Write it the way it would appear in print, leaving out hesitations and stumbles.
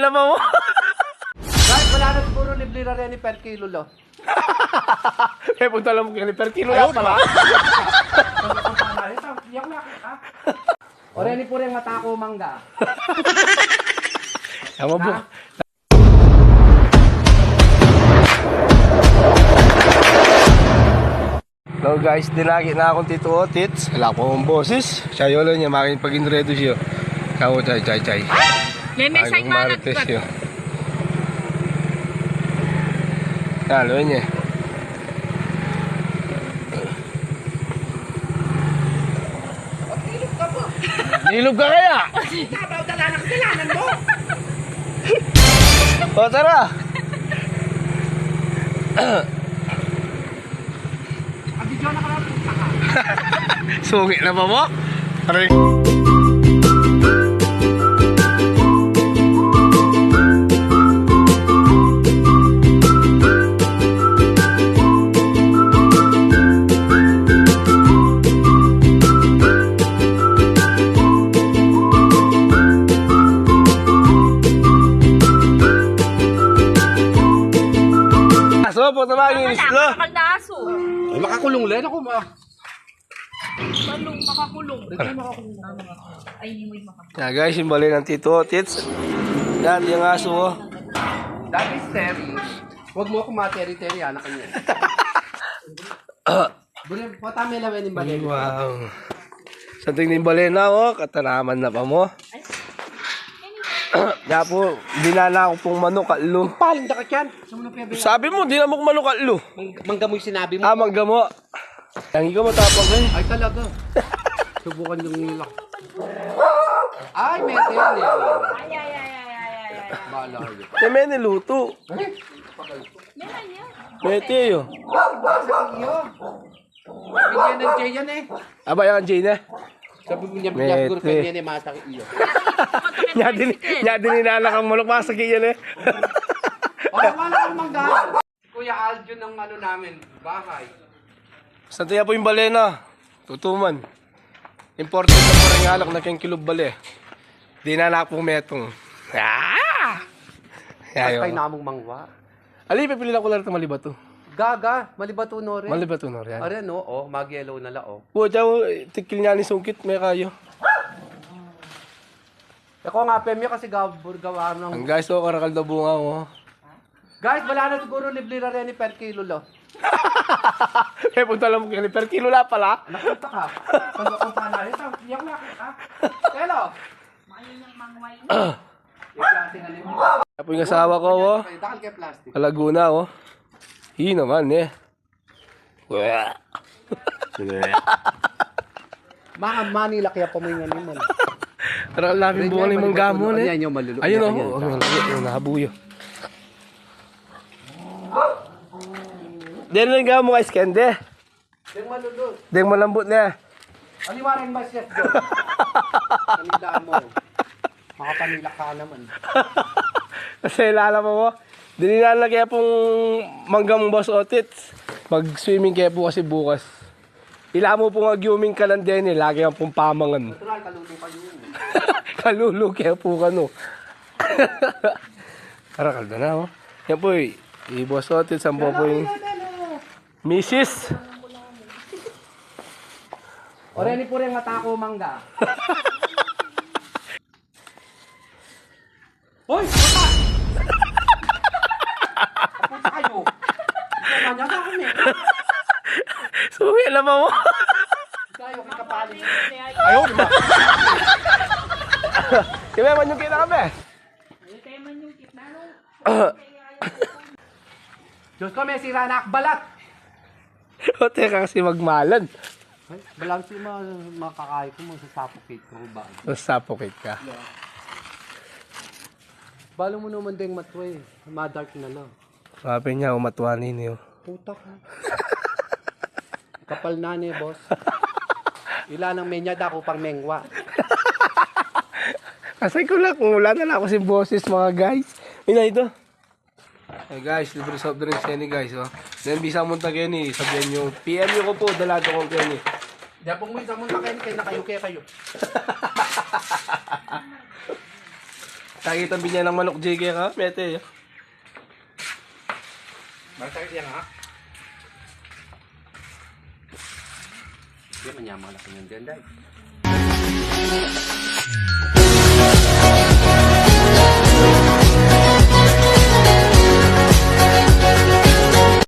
laman mo. Guys, wala na siguro libre na rin per kilo lo. Eh, punta lang mo kini per kilo lang pala. Ore ni pure mata ko mangga. Tama po. Hello guys, dinagi na akong Tito Otits. Wala ko akong boses. Siya yun lang niya, makin pag-inredo siya. Kao chay. Lemesay manat marites siya. Halo niya. Nilog ka kaya? Tabaw dala ng kailangan mo. O tara. Ang video na ka puta ka. Sugi na ba mo? Aray. Aso po tabagin islo. Nakakalaso. Ay, makakulong len ako ma. Balong makakulong. Ay, hindi mo yung makakulong. Yeah, guys, yung bali ng Tito Otits. Yan, yung aso oh. That is Terry. Huwag mo akong materi-teri, anak ka niya. Bulim, pata may lawan yung balik. Wow. Sa tingin yung balena oh, katanaman na pa mo. Kaya po, dinala ko pong manok katlo. Paling da ka yan. Sabi mo, di na mo manok katlo. Manggamoy sinabi mo. Ah, manggamo. Yang ikaw matapang eh. Ay talaga. Subukan yung nila. Ay, mete yan eh. Ay. Bahala kayo. Eh, may niluto. Meron yan. Mete yun. Iyo. Bigyan ng Jay yan eh. Aba yan, Jane eh. Sabi mo niya, Mete. bigyan siguro pwede yan eh, masakit iyo. Nya din inala kang manok, masakit yan eh. O, wala kang mangga. Kuya Aljo ng ano namin, bahay. Sa tiya po yung balena. Tutuman. Important na po rin alak na kayong kilog bale. Di na na po metong. Ah! Ay, Yayo. namong mangwa. Ali, pipili lang ko lang ito malibato. Gaga, malibato no rin. Malibato no yan. Are no, oh, mag-yellow na la, oh. Po, tiyaw, tikil niya ni sungkit, may kayo. Ako nga, Pemyo, kasi gawa ng... Ang guys, oh, karakal na bunga mo. Guys, wala na siguro libre na rin per kilo lo. Eh, punta lang mo kini per kilo lang pala. Nakunta ka. Pag punta na rin, iyak na kita. Hello. Maayun ng mangway. Iyak na rin. Tapos yung asawa ko, oh. Dakal kay plastic. Kalaguna, oh. Hi naman, eh. Mga Manila, kaya pa mo yung animal. Karakal namin bunga ni Mang Gamon, eh. Ayan yung malulu. Ayun, oh. Oh, nahabuyo. Diyan lang gamo kay Skende. Yung malulu. Deng malambot na. Aliwaran ba siya doon? Kanila mo. Makapanila ka naman. Kasi lala mo, dininala kaya pong manggang Boss Otits. Mag-swimming kaya po kasi bukas. Ila mo pong agyuming ka lang din eh. Lagi ang pong pamangan. Natural, kalulu kayo. Kalulu kaya po ka no. Karakalda na oh. Yan po eh. Boss Otits, ang po po yung Mrs. Ore ni pure mata ko mangga. Hoy, mata! Kapunta kayo. Kanya ka kami. Suwi alam mo. Kayo kay kapali. Ayaw, diba? Kaya man yung kita kami. Ay, tayo man yung kitna. Diyos ko, may sira na akbalat. O teka kasi magmalan. Ay, balansi makakaya ko mo sa suffocate ko ba? Suffocate ka. Balo mo naman din matway. Madark na lang. Sabi niya, umatuanin niyo. Putak ha. Kapal na ni boss. Ilan ang menya dako pang mengwa. Kasi ko lang, kung wala na lang ako si bosses mga guys. Ina ito. Hey guys, libre soft drinks yan guys. Oh. Then bisa mo ta Kenny, sabihin nyo, PM nyo ko po, dalado ko Kenny. Di po mo isang muna kayo, kayo na kayo, kaya kayo. Nakikita niya ng manok JK ka, mete. Masakit yan ha? Hindi man yaman na kanyang dyan dahil.